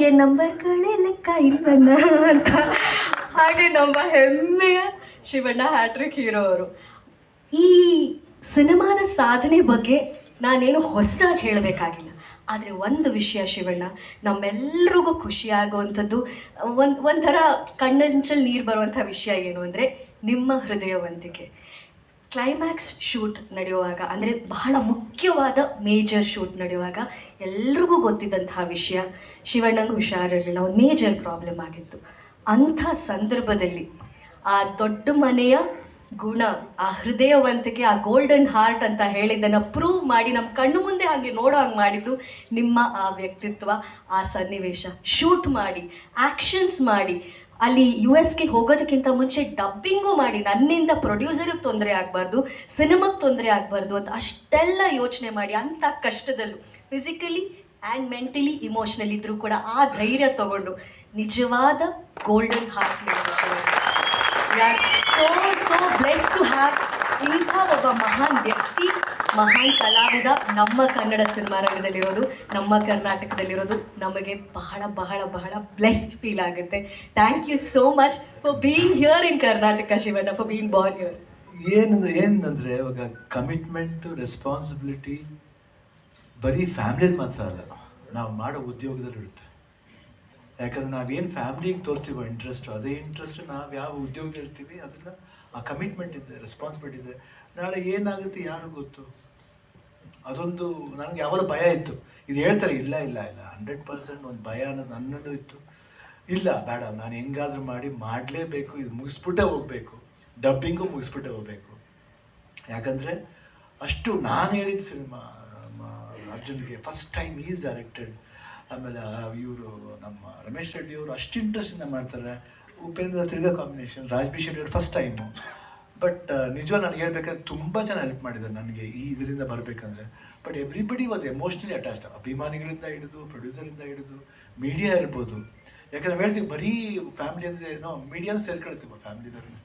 ನಿಮಗೆ ನಂಬರ್ಗಳೇ ಲೆಕ್ಕ ಇಲ್ವಣ್ಣ ಅಂತ. ಹಾಗೆ ನಮ್ಮ ಹೆಮ್ಮೆಯ ಶಿವಣ್ಣ ಹ್ಯಾಟ್ರಿಕ್ ಹೀರೋ ಅವರು. ಈ ಸಿನಿಮಾದ ಸಾಧನೆ ಬಗ್ಗೆ ನಾನೇನು ಹೊಸದಾಗಿ ಹೇಳಬೇಕಾಗಿಲ್ಲ. ಆದರೆ ಒಂದು ವಿಷಯ ಶಿವಣ್ಣ, ನಮ್ಮೆಲ್ರಿಗೂ ಖುಷಿಯಾಗುವಂಥದ್ದು, ಒಂಥರ ಕಣ್ಣಂಚಲ್ಲಿ ನೀರು ಬರುವಂಥ ವಿಷಯ ಏನು ಅಂದರೆ ನಿಮ್ಮ ಹೃದಯವಂತಿಕೆ. ಕ್ಲೈಮ್ಯಾಕ್ಸ್ ಶೂಟ್ ನಡೆಯುವಾಗ, ಅಂದರೆ ಬಹಳ ಮುಖ್ಯವಾದ ಮೇಜರ್ ಶೂಟ್ ನಡೆಯುವಾಗ ಎಲ್ರಿಗೂ ಗೊತ್ತಿದ್ದಂತಹ ವಿಷಯ, ಶಿವಣ್ಣಂಗೆ ಹುಷಾರಿರಲಿಲ್ಲ, ಒಂದು ಮೇಜರ್ ಪ್ರಾಬ್ಲಮ್ ಆಗಿತ್ತು. ಅಂಥ ಸಂದರ್ಭದಲ್ಲಿ ಆ ದೊಡ್ಡ ಮನೆಯ ಗುಣ, ಆ ಹೃದಯವಂತಿಕೆ, ಆ ಗೋಲ್ಡನ್ ಹಾರ್ಟ್ ಅಂತ ಹೇಳಿದ್ದನ್ನು ಪ್ರೂವ್ ಮಾಡಿ ನಮ್ಮ ಕಣ್ಣು ಮುಂದೆ ಹಾಗೆ ನೋಡೋ ಹಂಗೆ ಮಾಡಿದ್ದು ನಿಮ್ಮ ಆ ವ್ಯಕ್ತಿತ್ವ, ಆ ಸನ್ನಿವೇಶ. ಶೂಟ್ ಮಾಡಿ, ಆ್ಯಕ್ಷನ್ಸ್ ಮಾಡಿ, ಅಲ್ಲಿ US ಗೆ ಹೋಗೋದಕ್ಕಿಂತ ಮುಂಚೆ ಡಬ್ಬಿಂಗು ಮಾಡಿ, ನನ್ನಿಂದ ಪ್ರೊಡ್ಯೂಸರಿಗೆ ತೊಂದರೆ ಆಗಬಾರ್ದು, ಸಿನಿಮಾಗೆ ತೊಂದರೆ ಆಗಬಾರ್ದು ಅಂತ ಅಷ್ಟೆಲ್ಲ ಯೋಚನೆ ಮಾಡಿ, ಅಂಥ ಕಷ್ಟದಲ್ಲೂ ಫಿಸಿಕಲಿ ಆ್ಯಂಡ್ ಮೆಂಟಲಿ ಇಮೋಷ್ನಲಿ ಇದ್ರೂ ಕೂಡ ಆ ಧೈರ್ಯ ತಗೊಂಡು ನಿಜವಾದ golden heart. We are so blessed to have ಇಂಥ ಒಬ್ಬ ಮಹಾನ್ ವ್ಯಕ್ತಿ, ಮಹಾನ್ ಕಲಾವಿದ ನಮ್ಮ ಕನ್ನಡ ಸಿನಿಮಾ ರಂಗದಲ್ಲಿರೋದು, ನಮ್ಮ ಕರ್ನಾಟಕದಲ್ಲಿರೋದು ನಮಗೆ ಬಹಳ ಬಹಳ ಬಹಳ ಬ್ಲೆಸ್ಡ್ ಫೀಲ್ ಆಗುತ್ತೆ. Thank you so much for being here in Karnataka Shivanna, for being born here. ಏನಂದರೆ ಇವಾಗ ಕಮಿಟ್ಮೆಂಟು, ರೆಸ್ಪಾನ್ಸಿಬಿಲಿಟಿ ಬರೀ ಫ್ಯಾಮಿಲಿಯಲ್ಲಿ ಮಾತ್ರ ಅಲ್ಲ, ನಾವು ಮಾಡೋ ಉದ್ಯೋಗದಲ್ಲಿ ಇರುತ್ತೆ. ಯಾಕಂದರೆ ನಾವೇನು ಫ್ಯಾಮ್ಲಿಗೆ ತೋರ್ತೀವೋ ಇಂಟ್ರೆಸ್ಟು, ಅದೇ ಇಂಟ್ರೆಸ್ಟ್ ನಾವು ಯಾವ ಉದ್ಯೋಗದಲ್ಲಿ ಇರ್ತೀವಿ ಅದನ್ನು, ಆ ಕಮಿಟ್ಮೆಂಟ್ ಇದೆ, ರೆಸ್ಪಾನ್ಸಿಬಿಲಿಟಿ ಇದೆ. ನಾಳೆ ಏನಾಗುತ್ತೆ ಯಾರು ಗೊತ್ತು. ಅದೊಂದು ನನಗೆ ಯಾವಾಗ ಭಯ ಇತ್ತು. ಇದು ಹೇಳ್ತಾರೆ, ಇಲ್ಲ 100% ಒಂದು ಭಯ ಅನ್ನೋದು ನನ್ನಲ್ಲೂ ಇತ್ತು. ಇಲ್ಲ ಬೇಡ, ನಾನು ಹೆಂಗಾದ್ರೂ ಮಾಡಲೇಬೇಕು, ಇದು ಮುಗಿಸ್ಬಿಟ್ಟೇ ಹೋಗಬೇಕು, ಡಬ್ಬಿಂಗು ಮುಗಿಸ್ಬಿಟ್ಟೇ ಹೋಗಬೇಕು. ಯಾಕಂದರೆ ಅಷ್ಟು ನಾನು ಹೇಳಿದ ಸಿನಿಮಾ ಅರ್ಜುನ್ಗೆ ಫಸ್ಟ್ ಟೈಮ್ ಈಸ್ ಡೈರೆಕ್ಟೆಡ್. ಆಮೇಲೆ ಇವರು ನಮ್ಮ ರಮೇಶ್ ರೆಡ್ಡಿ ಅವರು ಅಷ್ಟು ಇಂಟ್ರೆಸ್ಟಿಂದ ಮಾಡ್ತಾರೆ. ಉಪೇಂದ್ರ ತಿರ್ಗಾ ಕಾಂಬಿನೇಷನ್, ರಾಜ್ಬಿ ಶೆಟ್ಟಿ ಅವರು ಫಸ್ಟ್ ಟೈಮು. ಬಟ್ ನಿಜವಾಗಿ ನನಗೆ ಹೇಳ್ಬೇಕಂದ್ರೆ ತುಂಬ ಜನ ಹೆಲ್ಪ್ ಮಾಡಿದ್ದಾರೆ ನನಗೆ ಈ ಇದರಿಂದ ಬರಬೇಕಂದ್ರೆ. But everybody was emotionally attached, ಅಭಿಮಾನಿಗಳಿಂದ ಹಿಡಿದು, ಪ್ರೊಡ್ಯೂಸರಿಂದ ಹಿಡಿದು, ಮೀಡಿಯಾ ಇರ್ಬೋದು. ಯಾಕಂದ್ರೆ ನಾವು ಹೇಳ್ತೀವಿ ಬರೀ ಫ್ಯಾಮಿಲಿ ಅಂದರೆ ನಾವು ಮೀಡಿಯಾನ ಸೇರ್ಕೊಳ್ತೀವಿ, ಫ್ಯಾಮಿಲಿದವ್ರನ್ನ.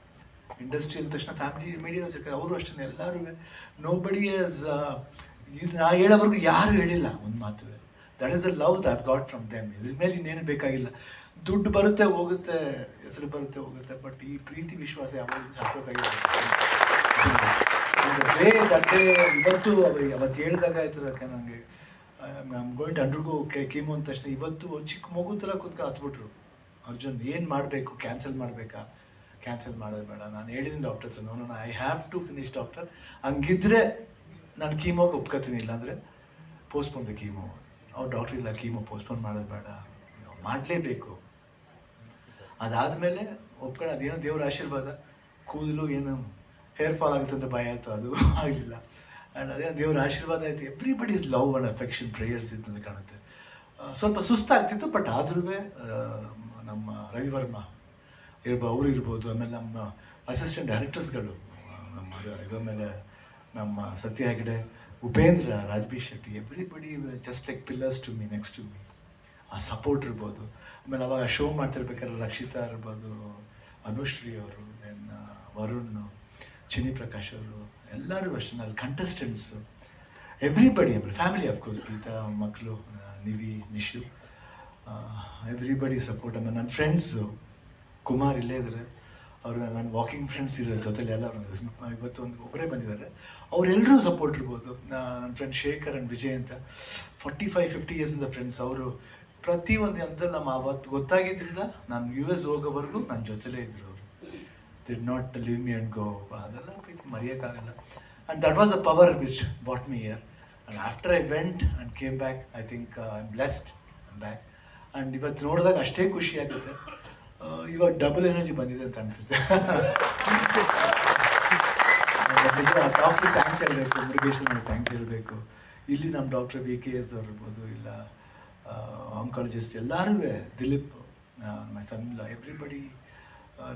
ಇಂಡಸ್ಟ್ರಿ ಅಂದ ತಕ್ಷಣ ಫ್ಯಾಮಿಲಿ ಮೀಡಿಯಾನ ಸೇರ್ಕೊಳ್ಳಿ, ಅವರು ಅಷ್ಟೇ ಎಲ್ಲರೂ. ನೋ ಬಡಿ ಆಸ್ ಇದು ನಾ ಹೇಳೋವರೆಗೂ ಯಾರು ಹೇಳಿಲ್ಲ ಒಂದು ಮಾತು. That is the love that got from them. ಇದ್ರ ಮೇಲೆ ಇನ್ನೇನು ಬೇಕಾಗಿಲ್ಲ. ದುಡ್ಡು ಬರುತ್ತೆ ಹೋಗುತ್ತೆ, ಹೆಸರು ಬರುತ್ತೆ ಹೋಗುತ್ತೆ, ಬಟ್ ಈ ಪ್ರೀತಿ ವಿಶ್ವಾಸ ಯಾವಾಗ ಶಾಶ್ವತವಾಗಿ ಇವತ್ತು ಅವತ್ತು ಹೇಳಿದಾಗ ಆಯ್ತು. ನನಗೆ ಗೋಯಿಂಟ್ ಟು ಅಂಡರ್ಗೋ ಕೀಮೋ ಅಂದ ತಕ್ಷಣ ಇವತ್ತು ಚಿಕ್ಕ ಮಗು ಥರ ಕೂತ್ಕೊಂಡು ಹತ್ಬಿಟ್ರು. ಅರ್ಜುನ್ ಏನು ಮಾಡಬೇಕು, ಕ್ಯಾನ್ಸಲ್ ಮಾಡಬೇಕಾ? ಕ್ಯಾನ್ಸಲ್ ಮಾಡೋದು ಬೇಡ, ನಾನು ಹೇಳಿದ್ದೀನಿ ಡಾಕ್ಟರ್ ಹತ್ರ, ನಾನು I have to finish doctor. ಹಂಗಿದ್ರೆ ನಾನು ಕೀಮೋಗೆ ಒಪ್ಕೋತೀನಿ, ಇಲ್ಲಾಂದರೆ ಪೋಸ್ಟ್ಪೋನ್ ದ ಕೀಮೋ. ಅವ್ರು ಡಾಕ್ಟ್ರ್ ಇಲ್ಲ, ಕೀಮೋ ಪೋಸ್ಟ್ಪೋನ್ ಮಾಡೋದು ಬೇಡ, ಮಾಡಲೇಬೇಕು. ಅದಾದಮೇಲೆ ಒಪ್ಕೊಂಡು ಅದೇನೋ ದೇವ್ರ ಆಶೀರ್ವಾದ, ಕೂದಲು ಏನು ಹೇರ್ ಫಾಲ್ ಆಗುತ್ತೆ ಅಂತ ಭಯ ಆಯಿತು, ಅದು ಆಗಲಿಲ್ಲ. ಆ್ಯಂಡ್ ಅದೇ ದೇವ್ರ ಆಶೀರ್ವಾದ ಆಯಿತು. Everybody's love and affection, prayers ಇತ್ತು ಅಂತ ಕಾಣುತ್ತೆ. ಸ್ವಲ್ಪ ಸುಸ್ತಾಗ್ತಿತ್ತು, ಬಟ್ ಆದ್ರೂ ನಮ್ಮ ರವಿವರ್ಮ ಅವರು ಇರ್ಬೋದು, ಆಮೇಲೆ ನಮ್ಮ ಅಸಿಸ್ಟೆಂಟ್ ಡೈರೆಕ್ಟರ್ಸ್ಗಳು, ನಮ್ಮ ಇದ್ರ ಮೇಲೆ ನಮ್ಮ Satya Hegde, Upendra, Raj B Shetty, everybody just like pillars to me, next to me. ಆ ಸಪೋರ್ಟ್ ಇರ್ಬೋದು. ಆಮೇಲೆ ಅವಾಗ ಶೋ ಮಾಡ್ತಿರ್ಬೇಕಾದ್ರೆ ರಕ್ಷಿತಾ ಇರ್ಬೋದು, ಅನುಶ್ರೀ ಅವರು, ದೆನ್ ವರುಣ್, ಚಿನಿ ಪ್ರಕಾಶ್ ಅವರು, ಎಲ್ಲರೂ ಅಷ್ಟೇ. ಅಲ್ಲಿ ಕಂಟೆಸ್ಟೆಂಟ್ಸು, ಎವ್ರಿಬಡಿ, ಆಮೇಲೆ ಫ್ಯಾಮಿಲಿ ಆಫ್ಕೋರ್ಸ್, ಗೀತಾ ಮಕ್ಕಳು, ನಿವಿ, ನಿಶು, ಎವ್ರಿಬಡಿ ಸಪೋರ್ಟ್. ಆಮೇಲೆ ನನ್ನ ಫ್ರೆಂಡ್ಸು, ಕುಮಾರ್ ಇಲ್ಲೇ ಇದ್ದಾರೆ, ಅವರು ನನ್ನ ವಾಕಿಂಗ್ ಫ್ರೆಂಡ್ಸ್ ಇದ್ದಾರೆ ಜೊತೆಲಿ, ಎಲ್ಲ ಇವತ್ತು ಒಬ್ಬರೇ ಬಂದಿದ್ದಾರೆ. ಅವರೆಲ್ಲರೂ ಸಪೋರ್ಟ್ ಇರ್ಬೋದು. ನನ್ನ ಫ್ರೆಂಡ್ ಶೇಖರ್ ಆ್ಯಂಡ್ ವಿಜಯ್ ಅಂತ 45-50 ಇಯರ್ಸಿಂದ ಫ್ರೆಂಡ್ಸ್. ಅವರು ಪ್ರತಿಯೊಂದು ಹಂತದಲ್ಲಿ ನಮ್ಮ ಅವತ್ತು ಗೊತ್ತಾಗಿದ್ದರಿಂದ ನಾನು US ಹೋಗೋವರೆಗೂ ನನ್ನ ಜೊತೆಲೇ ಇದ್ದರು. ಅವರು did not leave me and go. ಅದೆಲ್ಲ ಪ್ರೀತಿ ಮರೆಯೋಕ್ಕಾಗಲ್ಲ. And that was the power which brought me here. And after I went and came back, I think I am blessed, I am back. And ಇವತ್ತು ನೋಡಿದಾಗ ಅಷ್ಟೇ ಖುಷಿ ಆಗುತ್ತೆ. ಇವಾಗ double energy ಬಂದಿದೆ ಅಂತ ಅನಿಸುತ್ತೆ. ಡಾಕ್ಟ್ರಿಗೆ ಥ್ಯಾಂಕ್ಸ್ ಹೇಳಬೇಕು, ಮುರುಗೇಶನ್ಗೆ ಥ್ಯಾಂಕ್ಸ್ ಹೇಳಬೇಕು. ಇಲ್ಲಿ ನಮ್ಮ ಡಾಕ್ಟರ್ VKS ಅವ್ರು ಇರ್ಬೋದು, ಇಲ್ಲ ಆಂಕಾಲಜಿಸ್ಟ್, ಎಲ್ಲರೂ, ದಿಲೀಪ್, ಮೈ ಸನ್, ಎವ್ರಿಬಡಿ,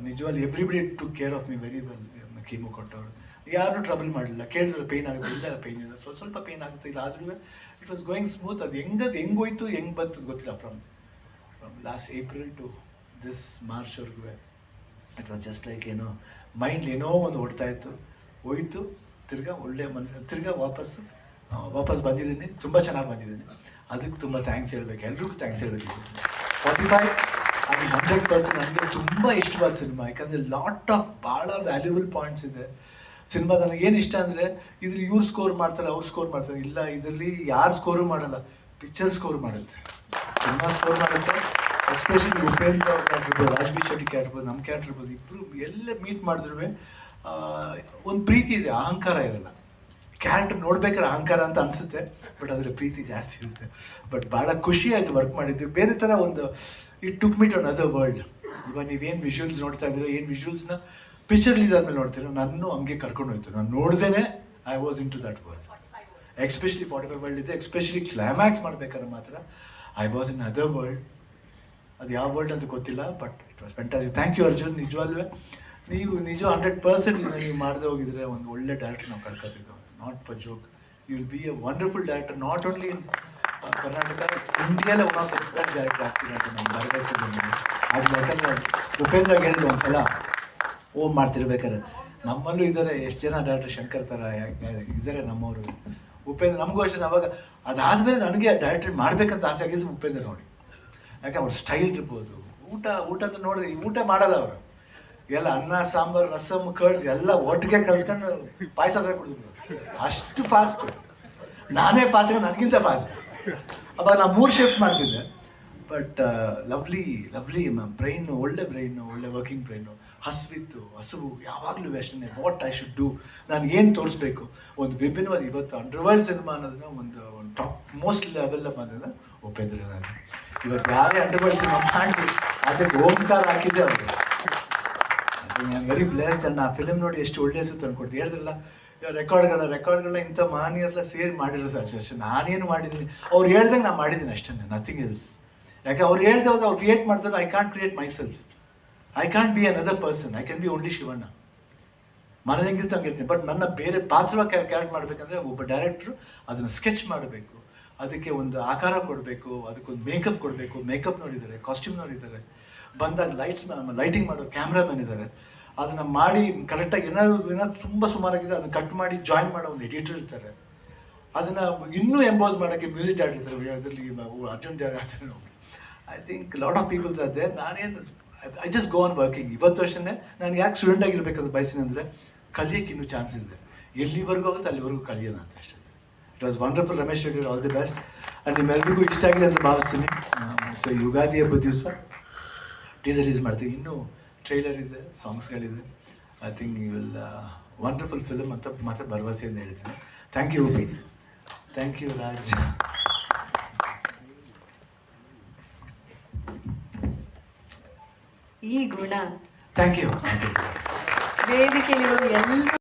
ನಿಜವಾಗಿ everybody took care of me very well. Chemo ಕೊಟ್ಟವರು ಯಾರೂ ಟ್ರಬಲ್ ಮಾಡಲಿಲ್ಲ. ಕೇಳಿದ್ರು ಪೇಯ್ನ್ ಆಗುತ್ತೆ, ಇಲ್ಲ ಪೇಯ್ನ್ ಇಲ್ಲ, ಸ್ವಲ್ಪ ಪೇಯ್ನ್ ಆಗುತ್ತೆ, ಇಲ್ಲ ಆದ್ರೂ ಇಟ್ ವಾಸ್ ಗೋಯಿಂಗ್ ಸ್ಮೂತ್. ಅದು ಹೆಂಗೋಯ್ತು ಹೆಂಗೆ ಬಂತು ಗೊತ್ತಿಲ್ಲ. From last April to this ಮಾರ್ಚ್ವರೆಗೂ ಇಟ್ ವಾಸ್ ಜಸ್ಟ್ ಲೈಕ್ ಏನೋ ಮೈಂಡ್ ಏನೋ ಒಂದು ಓಡ್ತಾ ಇತ್ತು, ಹೋಯ್ತು, ತಿರ್ಗಾ ಒಳ್ಳೆ ತಿರ್ಗಾ ವಾಪಸ್ ಬಂದಿದ್ದೀನಿ. ತುಂಬ ಚೆನ್ನಾಗಿ ಬಂದಿದ್ದೀನಿ. ಅದಕ್ಕೆ ತುಂಬ ಥ್ಯಾಂಕ್ಸ್ ಹೇಳಬೇಕು, ಎಲ್ರಿಗೂ ಥ್ಯಾಂಕ್ಸ್ ಹೇಳಬೇಕು. 45 ಅದು 100% ನನಗೆ ತುಂಬ ಇಷ್ಟವಾದ ಸಿನಿಮಾ. ಯಾಕಂದರೆ ಲಾಟ್ ಆಫ್ ಭಾಳ ವ್ಯಾಲ್ಯೂಬಲ್ ಪಾಯಿಂಟ್ಸ್ ಇದೆ ಸಿನಿಮಾ. ನನಗೆ ಏನು ಇಷ್ಟ ಅಂದರೆ ಇದ್ರಲ್ಲಿ ಇವ್ರು ಸ್ಕೋರ್ ಮಾಡ್ತಾರೆ, ಅವ್ರು ಸ್ಕೋರ್ ಮಾಡ್ತಾರೆ. ಇಲ್ಲ, ಇದರಲ್ಲಿ ಯಾರು ಸ್ಕೋರು ಮಾಡಲ್ಲ, ಪಿಕ್ಚರ್ ಸ್ಕೋರ್ ಮಾಡುತ್ತೆ, ಸಿನಿಮಾ ಸ್ಕೋರ್ ಮಾಡುತ್ತೆ. ಎಸ್ಪೆಷಲಿ ಉಪೇಂದ್ರ ಅವ್ರ ಕ್ಯಾರೆಕ್ಟರ್ ಇರ್ಬೋದು, ರಾಜ್ಬಿ ಶೆಟ್ಟಿ ಕ್ಯಾರೆಕ್ಟರ್ ಇರ್ಬೋದು, ನಮ್ಮ ಕ್ಯಾರೆಕ್ಟರ್ ಇರ್ಬೋದು, ಇಬ್ಬರು ಎಲ್ಲ ಮೀಟ್ ಮಾಡಿದ್ರು ಒಂದು ಪ್ರೀತಿ ಇದೆ, ಅಹಂಕಾರ ಇರಲ್ಲ. ಕ್ಯಾರೆಕ್ಟರ್ ನೋಡ್ಬೇಕಾದ್ರೆ ಅಹಂಕಾರ ಅಂತ ಅನಿಸುತ್ತೆ, ಬಟ್ ಅದರ ಪ್ರೀತಿ ಜಾಸ್ತಿ ಇರುತ್ತೆ. ಬಟ್ ಭಾಳ ಖುಷಿ ಆಯಿತು ವರ್ಕ್ ಮಾಡಿದ್ದು. ಬೇರೆ ಥರ ಒಂದು it took meet on other world. ಇವಾಗ ನೀವೇನು ವಿಜುವಲ್ಸ್ ನೋಡ್ತಾ ಇದ್ದೀರೋ, ಏನು ವಿಜುವಲ್ಸ್ನ ಪಿಕ್ಚರ್ ರಿಲೀಸ್ ಆದಮೇಲೆ ನೋಡ್ತೀರೋ, ನಾನು ಹಂಗೆ ಕರ್ಕೊಂಡು ಹೋಯ್ತು. ನಾನು ನೋಡ್ದೇ I was into that world. Especially 45 world ಇದೆ, ಎಸ್ಪೆಷಲಿ ಕ್ಲೈಮ್ಯಾಕ್ಸ್ ಮಾಡ್ಬೇಕಾದ್ರೆ ಮಾತ್ರ I was in other world. ಅದು ಯಾವ ವರ್ಲ್ಡ್ ಅಂತ ಗೊತ್ತಿಲ್ಲ, but it was fantastic. Thank you Arjun. ನಿಜವಾಗ್ಲೂ ನೀವು 100% ಇದನ್ನು ನೀವು ಮಾಡದೆ ಹೋಗಿದ್ರೆ ಒಂದು ಒಳ್ಳೆ ಡೈರೆಕ್ಟರ್ ನಾವು ಕಳ್ಕೊತಿದ್ದೆವು. Not for joke, you will be a wonderful director, not only in Karnataka, ಇಂಡಿಯಾಲೇ one of the best director ಆಗ್ತೀನಿ ಅಂತ ನಾನು ಭರವಸೆ ಬಂದಿದೆ. ಅದು ಯಾಕಂದರೆ ಉಪೇಂದ್ರ ಹೇಳಿದ್ರು ಒಂದು ಸಲ ಓಮ್ ಮಾಡ್ತಿರ್ಬೇಕಾದ್ರೆ, ನಮ್ಮಲ್ಲೂ ಇದ್ದಾರೆ ಎಷ್ಟು ಜನ ಡೈರೆಕ್ಟರ್, ಶಂಕರ್ ಥರ ಇದ್ದಾರೆ ನಮ್ಮವರು. ಉಪೇಂದ್ರ ನಮಗೂ ಅಷ್ಟೇ. ಅವಾಗ ಅದಾದಮೇಲೆ ನನಗೆ ಡೈರೆಕ್ಟರ್ ಮಾಡಬೇಕಂತ ಆಸೆ ಆಗಿದ್ದು ಉಪೇಂದ್ರ ನೋಡಿ. ಯಾಕೆ ಅವ್ರ ಸ್ಟೈಲ್ ಇರ್ಬೋದು, ಊಟ ಅಂತ ನೋಡಿದ್ರೆ ಊಟ ಮಾಡಲ್ಲ ಅವರು, ಎಲ್ಲ ಅನ್ನ ಸಾಂಬಾರು ರಸಮ್ ಕರ್ಡ್ಸ್ ಎಲ್ಲ ಒಟ್ಟಿಗೆ ಕಲ್ಸ್ಕೊಂಡು ಪಾಯಸ ಹತ್ರ ಕುಡಿದ್ರು. ಅಷ್ಟು ಫಾಸ್ಟ್, ನಾನೇ ಫಾಸ್ಟ್, ನನಗಿಂತ ಫಾಸ್ಟ್. ಅವಾಗ ನಾನು 3 ಶಿಫ್ಟ್ ಮಾಡ್ತಿದ್ದೆ. ಬಟ್ ಲವ್ಲಿ ಬ್ರೈನು, ಒಳ್ಳೆ ವರ್ಕಿಂಗ್ ಬ್ರೈನು. ಹಸುವು ಯಾವಾಗಲೂ ಅಷ್ಟೇ, ವಾಟ್ ಐ ಶುಡ್ ಡೂ, ನಾನು ಏನು ತೋರಿಸ್ಬೇಕು. ಒಂದು ವಿಭಿನ್ನವಾದ ಇವತ್ತು ಅಂಡರ್ವರ್ಲ್ಡ್ ಸಿನಿಮಾ ಅನ್ನೋದನ್ನ ಒಂದು ಟಾಪ್ ಮೋಸ್ಟ್ ಲೆವೆಲ್ ಬಂದಿದೆ ಉಪೇಂದ್ರ. ಇವತ್ತು ಯಾರೇ ಅಂಡರ್ವರ್ಲ್ಡ್ ಸಿನಿಮಾ ಮಾಡಿ ಅದಕ್ಕೆ ಓಂಕಾರ ಹಾಕಿದ್ದೆ ಅವರು. I am very blessed. And ಆ ಫಿಲ್ಮ್ ನೋಡಿ ಎಷ್ಟು ಒಳ್ಳೆ ಹೆಸರು ತಂದ್ಕೊಡ್ತೀವಿ. ಹೇಳಿದ್ರಲ್ಲ ರೆಕಾರ್ಡ್ಗಳನ್ನ ಇಂಥ ಮಾನ್ಯರೆಲ್ಲ ಸೇರಿ ಮಾಡಿರೋ ಅಷ್ಟೇ. ನಾನೇನು ಮಾಡಿದ್ದೀನಿ, ಅವ್ರು ಹೇಳ್ದಂಗೆ ನಾನು ಮಾಡಿದ್ದೀನಿ ಅಷ್ಟೇ, ನಥಿಂಗ್ ಎಲ್ಸ್. ಯಾಕೆ ಅವ್ರು ಹೇಳ್ದೆ ಹೋದ ಅವ್ರು ಕ್ರಿಯೇಟ್ ಮಾಡ್ತಾರೆ. I can't create my self, I can't be another person, I can be only Shivanna. ಮನೇಲಿ ಹೆಂಗಿರ್ತು ಹಂಗಿರ್ತೀನಿ. ಬಟ್ ನನ್ನ ಬೇರೆ ಪಾತ್ರವಾಗಿ ಕ್ಯಾರೆಕ್ಟ್ ಮಾಡಬೇಕಂದ್ರೆ ಒಬ್ಬ ಡೈರೆಕ್ಟ್ರು ಅದನ್ನು ಸ್ಕೆಚ್ ಮಾಡಬೇಕು, ಅದಕ್ಕೆ ಒಂದು ಆಕಾರ ಕೊಡಬೇಕು, ಅದಕ್ಕೊಂದು ಮೇಕಪ್ ಕೊಡಬೇಕು. ಮೇಕಪ್ ನೋಡಿದ್ದಾರೆ, ಕಾಸ್ಟ್ಯೂಮ್ ನೋಡಿದ್ದಾರೆ, ಬಂದಾಗ ಲೈಟಿಂಗ್ ಮಾಡೋ ಕ್ಯಾಮ್ರಾಮನ್ ಇದ್ದಾರೆ. ಅದನ್ನು ಮಾಡಿ ಕರೆಕ್ಟಾಗಿ ಏನಾದ್ರು ತುಂಬ ಸುಮಾರಾಗಿದೆ ಅದನ್ನು ಕಟ್ ಮಾಡಿ ಜಾಯಿನ್ ಮಾಡೋ ಒಂದು ಎಡಿಟರ್ ಇರ್ತಾರೆ. ಅದನ್ನು ಇನ್ನೂ ಎಂಬೋಸ್ ಮಾಡೋಕ್ಕೆ ಮ್ಯೂಸಿಕ್ ಡೈರೆಕ್ಟರ್ ಇರ್ತಾರೆ. ಅದರಲ್ಲಿ ಅರ್ಜುನ್ ಜಾಗೃತಿ. I think lot of peoples ಅದೇ. ನಾನೇನು I just go on working. ಇವತ್ತು ಅಷ್ಟೇ ನಾನು ಯಾಕೆ ಸ್ಟೂಡೆಂಟ್ ಆಗಿರ್ಬೇಕಂತ ಬಯಸಿನಿ ಅಂದರೆ, ಕಲಿಯೋಕ್ಕೆ ಇನ್ನೂ ಚಾನ್ಸ್ ಇದೆ, ಎಲ್ಲಿವರೆಗೂ ಆಗುತ್ತೆ ಅಲ್ಲಿವರೆಗೂ ಕಲಿಯೋಣ ಅಂತ ಅಷ್ಟೇ. It was wonderful. Ramesh Reddy, all the best. And ನಿಮ್ಮೆಲ್ರಿಗೂ ಇಷ್ಟ ಆಗಿದೆ ಅಂತ ಭಾವಿಸ್ತೀನಿ. ಸೊ ಯುಗಾದಿ ಹಬ್ಬದ ದಿವಸ ಟೀಸರ್ ರಿಲೀಸ್ ಮಾಡ್ತೀವಿ. ಇನ್ನೂ ಟ್ರೈಲರ್ ಇದೆ, ಸಾಂಗ್ಸ್ಗಳಿದೆ. I think you will wonderful film ಅಂತ ಮಾತ್ರ ಭರವಸೆಯಿಂದ ಹೇಳ್ತೀನಿ. Thank you Uppi, thank you Raj. ಈ ಗುಣ ಥ್ಯಾಂಕ್ ಯು ವೇದಿಕೆಯಲ್ಲಿ ಎಲ್ಲ